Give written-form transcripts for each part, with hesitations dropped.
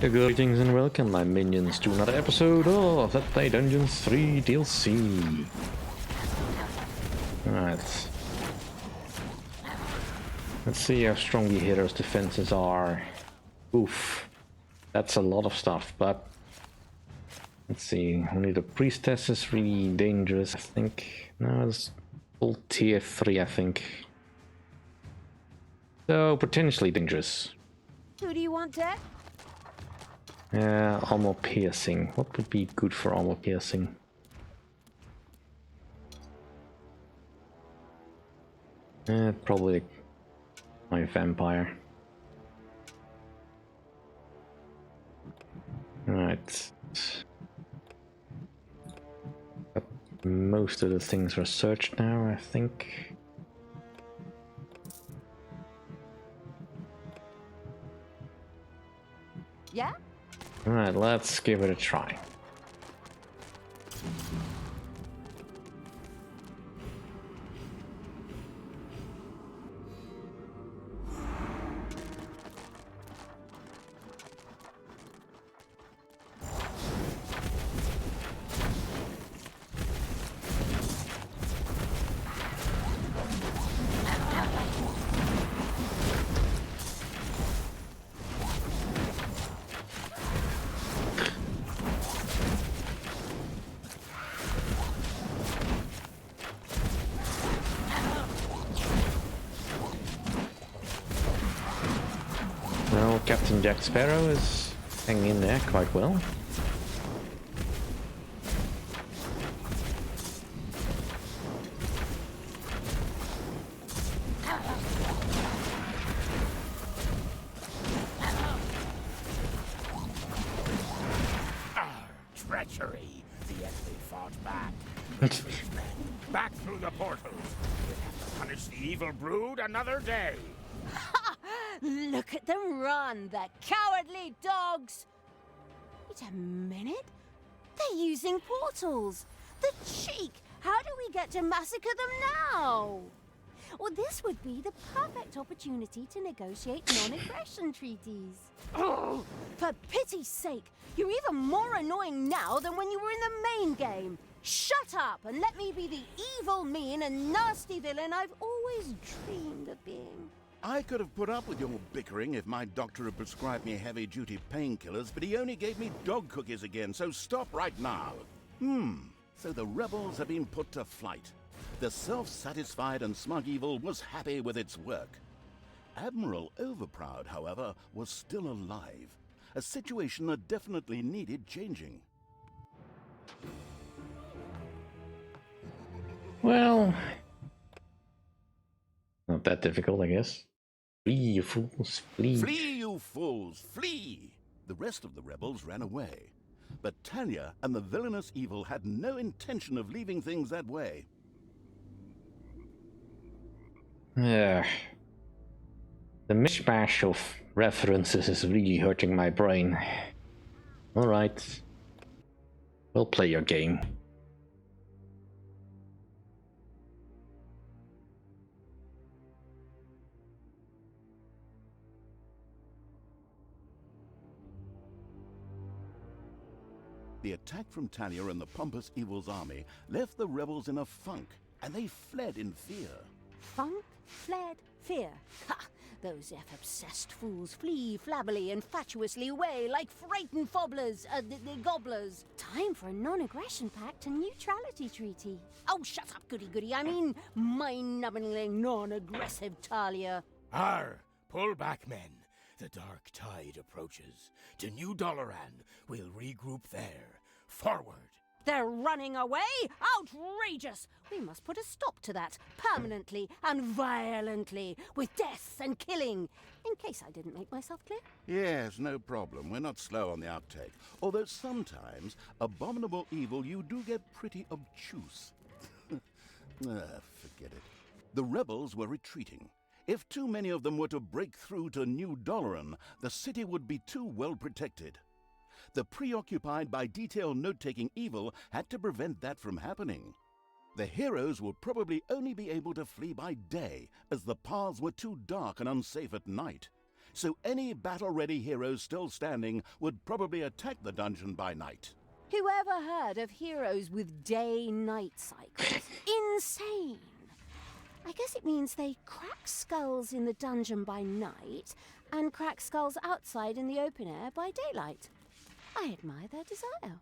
Greetings and welcome, my minions, to another episode of Let's Play Dungeons 3 DLC. Alright. Let's see how strong the hero's defenses are. Oof. That's a lot of stuff, but... Let's see, only the priestess is really dangerous, I think. No, it's full tier 3, I think. So, potentially dangerous. Who do you want, Dad? Armor piercing. What would be good for armor piercing? Probably my vampire. Alright. But most of the things are searched now, I think. Yeah? Alright, let's give it a try. Well, Captain Jack Sparrow is hanging in there quite well. Treachery! The enemy fought back. Back through the portals. We'll have to punish the evil brood another day. Look at them run, the cowardly dogs! Wait a minute. They're using portals. The cheek! How do we get to massacre them now? Well, this would be the perfect opportunity to negotiate non-aggression treaties. Oh, for pity's sake, you're even more annoying now than when you were in the main game. Shut up and let me be the evil, mean, and nasty villain I've always dreamed of being. I could have put up with your bickering if my doctor had prescribed me heavy-duty painkillers, but he only gave me dog cookies again, so stop right now. So the rebels have been put to flight. The self-satisfied and smug evil was happy with its work. Admiral Overproud, however, was still alive. A situation that definitely needed changing. Well, not that difficult, I guess. Flee, you fools, flee. Flee, you fools, flee! The rest of the rebels ran away. But Talia and the villainous evil had no intention of leaving things that way. Yeah. The mishmash of references is really hurting my brain. Alright. We'll play your game. The attack from Talia and the pompous evil's army left the rebels in a funk, and they fled in fear. Funk, fled, fear. Ha! Those F-obsessed fools flee flabbily and fatuously away like frightened fobblers, gobblers. Time for a non-aggression pact and neutrality treaty. Oh, shut up, goody-goody. I mean, mind-numbingly non-aggressive Talia. Arr! Pull back, men. The dark tide approaches. To New Dalaran, we'll regroup there. Forward! They're running away? Outrageous! We must put a stop to that, permanently and violently, with death and killing. In case I didn't make myself clear. Yes, no problem. We're not slow on the uptake. Although sometimes, abominable evil, you do get pretty obtuse. Forget it. The rebels were retreating. If too many of them were to break through to New Dalaran, the city would be too well protected. The preoccupied by detailed note-taking evil had to prevent that from happening. The heroes would probably only be able to flee by day, as the paths were too dark and unsafe at night. so any battle-ready heroes still standing would probably attack the dungeon by night. Whoever heard of heroes with day-night cycles? Insane! I guess it means they crack skulls in the dungeon by night and crack skulls outside in the open air by daylight. I admire their desire.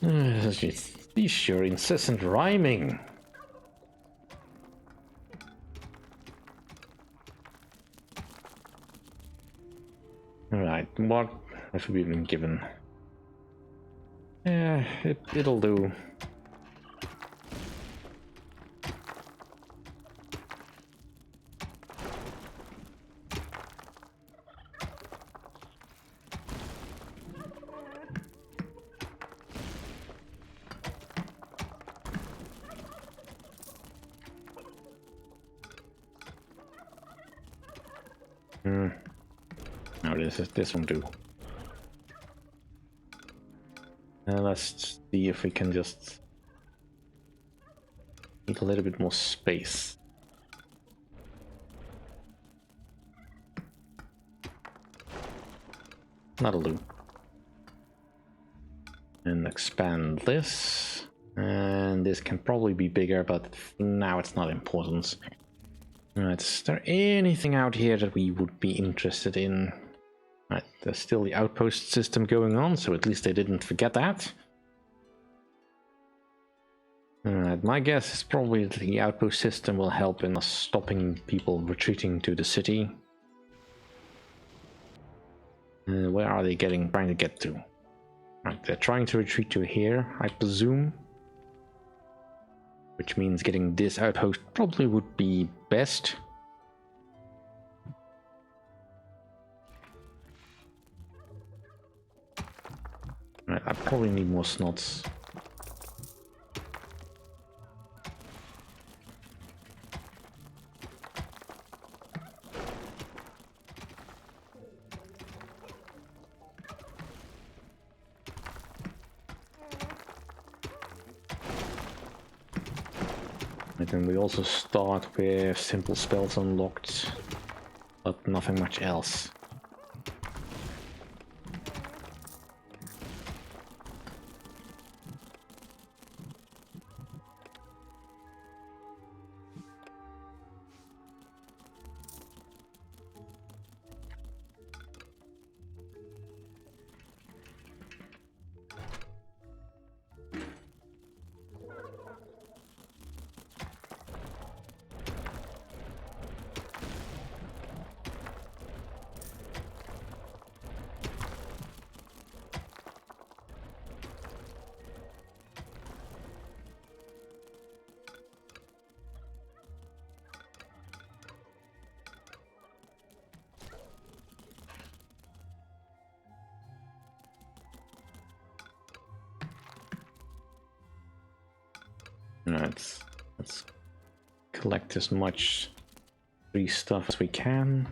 It's your incessant rhyming. Alright, what have we been given? Yeah, it'll do. No, this won't do. Let's see if we can just need a little bit more space. That'll do. And expand this. And this can probably be bigger, but now it's not important. Right, is there anything out here that we would be interested in? Right, there's still the outpost system going on, so at least they didn't forget that. Alright, my guess is probably that the outpost system will help in us stopping people retreating to the city. Where are they trying to get to? Right, they're trying to retreat to here, I presume. Which means getting this outpost probably would be best. Right, I probably need more snots. And then we also start with simple spells unlocked, but nothing much else. Let's collect as much free stuff as we can.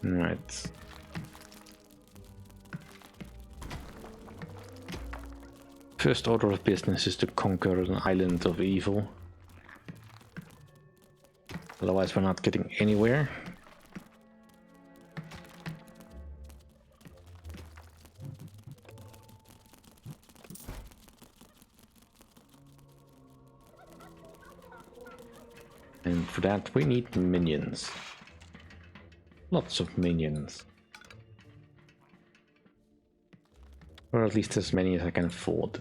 Right. First order of business is to conquer an island of evil. Otherwise we're not getting anywhere. And for that we need minions. Lots of minions. Or at least as many as I can afford.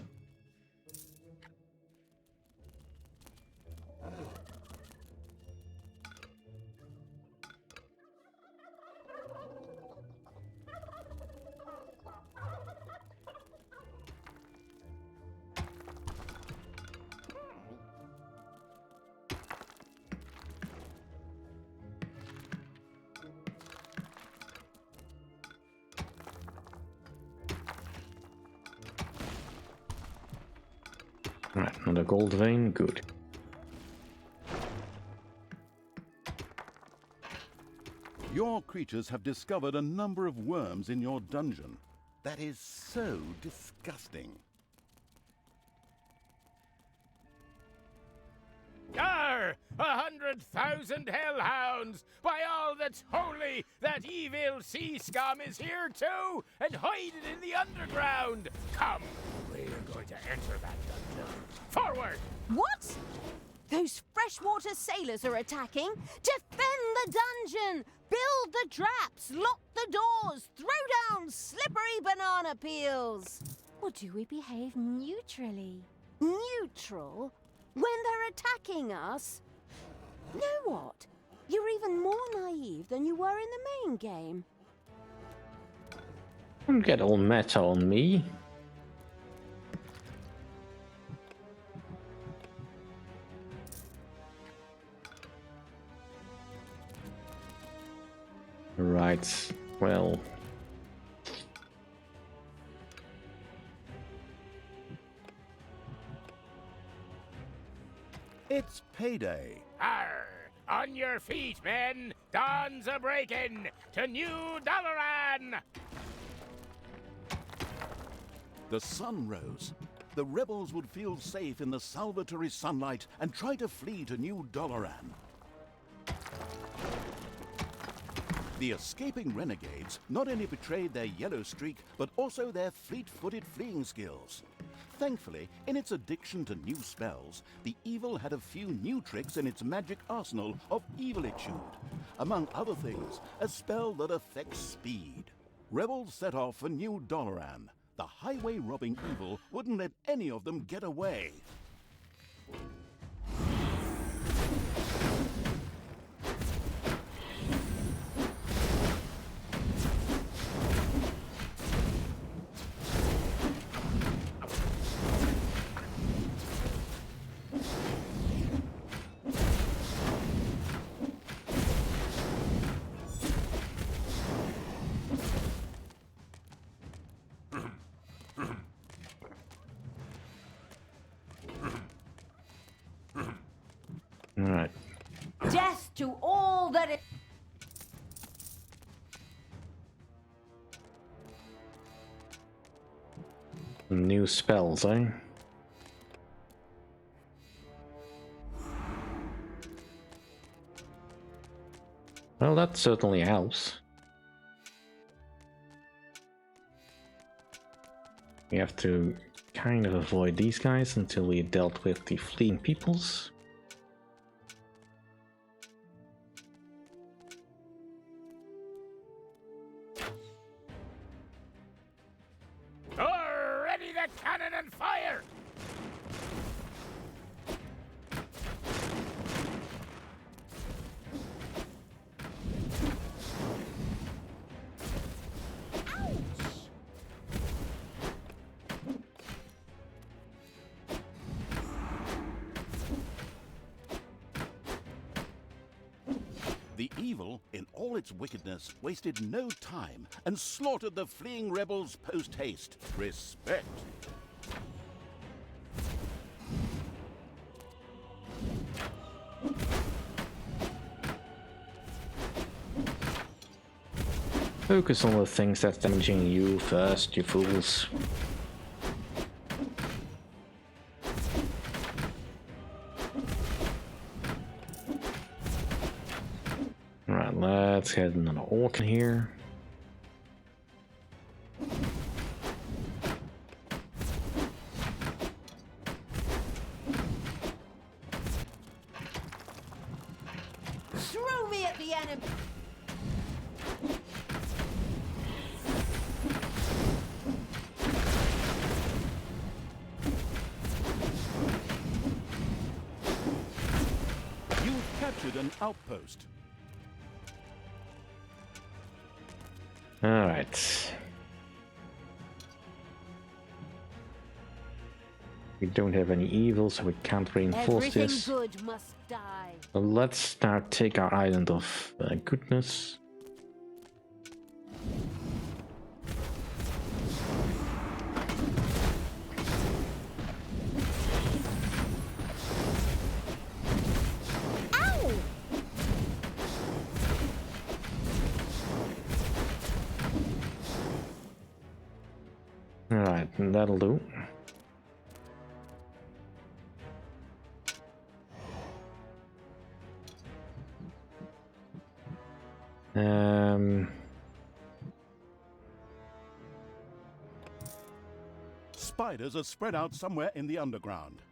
And a gold vein, good. Your creatures have discovered a number of worms in your dungeon. That is so disgusting. Yar! 100,000 hellhounds! By all that's holy, that evil sea scum is here too, and hiding in the underground! Come, we're going to enter that dungeon. Forward! What? Those freshwater sailors are attacking? Defend the dungeon! Build the traps! Lock the doors! Throw down slippery banana peels! Or do we behave neutrally? Neutral? When they're attacking us? Know what? You're even more naive than you were in the main game. Don't get all meta on me. Right, well... It's payday. Arr! On your feet, men! Dawn's a breaking to New Dalaran! The sun rose. The rebels would feel safe in the salvatory sunlight and try to flee to New Dalaran. The escaping renegades not only betrayed their yellow streak, but also their fleet-footed fleeing skills. Thankfully, in its addiction to new spells, the evil had a few new tricks in its magic arsenal of evilitude. Among other things, a spell that affects speed. Rebels set off for New Dalaran. The highway-robbing evil wouldn't let any of them get away. Alright. Death to all that is... New spells, eh? Well, that certainly helps. We have to kind of avoid these guys until we dealt with the fleeing peoples. Ready the cannon and fire! The evil, in all its wickedness, wasted no time and slaughtered the fleeing rebels post-haste. Respect. Focus on the things that's damaging you first, you fools. Alright, let's get another orc in here. Throw me at the enemy! You've captured an outpost. Alright. We don't have any evil, so we can't reinforce Everything this. good must die. So let's now take our island of goodness. that'll do. Spiders are spread out somewhere in the underground.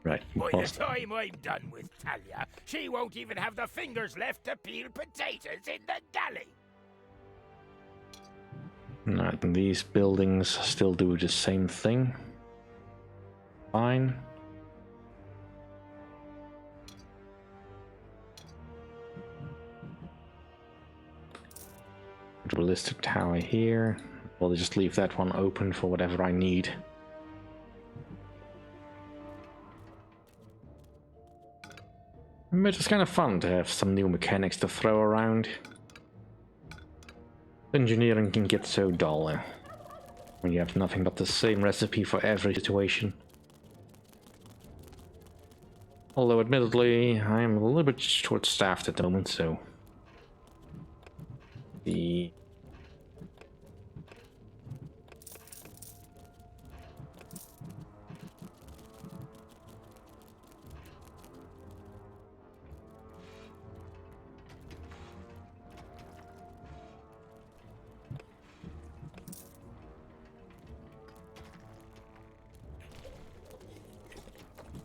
Right. By the time I'm done with Talia, she won't even have the fingers left to peel potatoes in the galley. Right, and these buildings still do the same thing. Fine. Ballistic tower here. We'll just leave that one open for whatever I need. But it's kind of fun to have some new mechanics to throw around. Engineering can get so dull when you have nothing but the same recipe for every situation. Although admittedly, I'm a little bit short-staffed at the moment, so... The...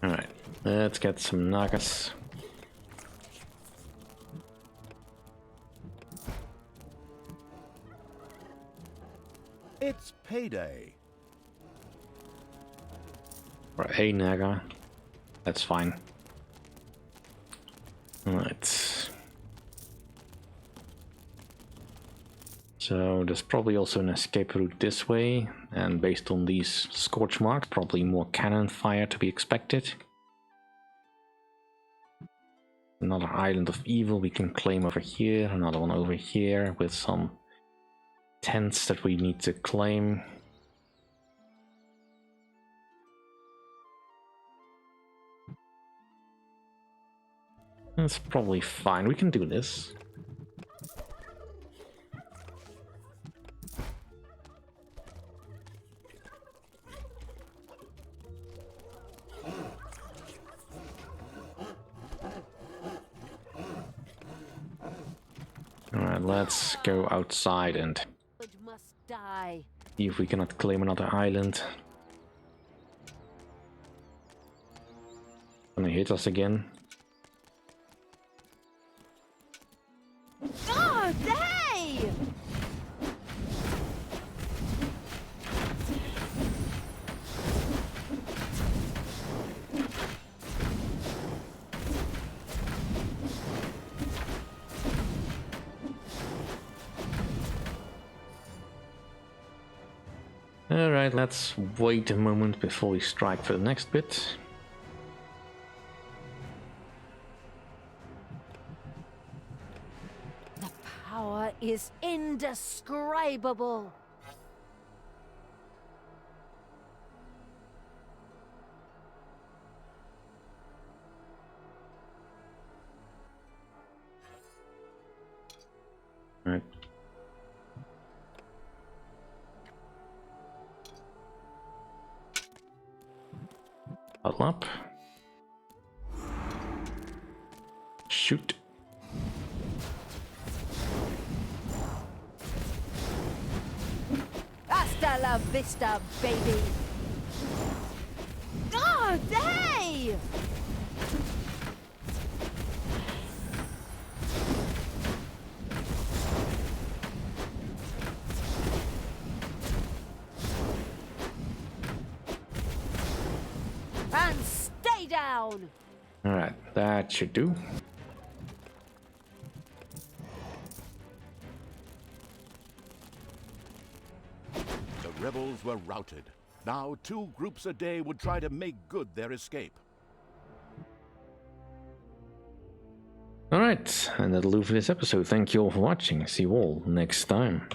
Alright, let's get some nuggets. It's payday. For a naga. That's fine. Alright. So there's probably also an escape route this way, and based on these scorch marks, probably more cannon fire to be expected. Another island of evil we can claim over here, another one over here with some tents that we need to claim. That's probably fine, we can do this. Alright, let's go outside and Must die. see if we cannot claim another island. Gonna hit us again. Oh, they! Alright, let's wait a moment before we strike for the next bit. The power is indescribable. Alright. Huddle up. Shoot. Hasta la vista, baby. Oh, they! And stay down. Alright, that should do. The rebels were routed. Now 2 groups a day would try to make good their escape. Alright, and that'll do for this episode. Thank you all for watching. See you all next time.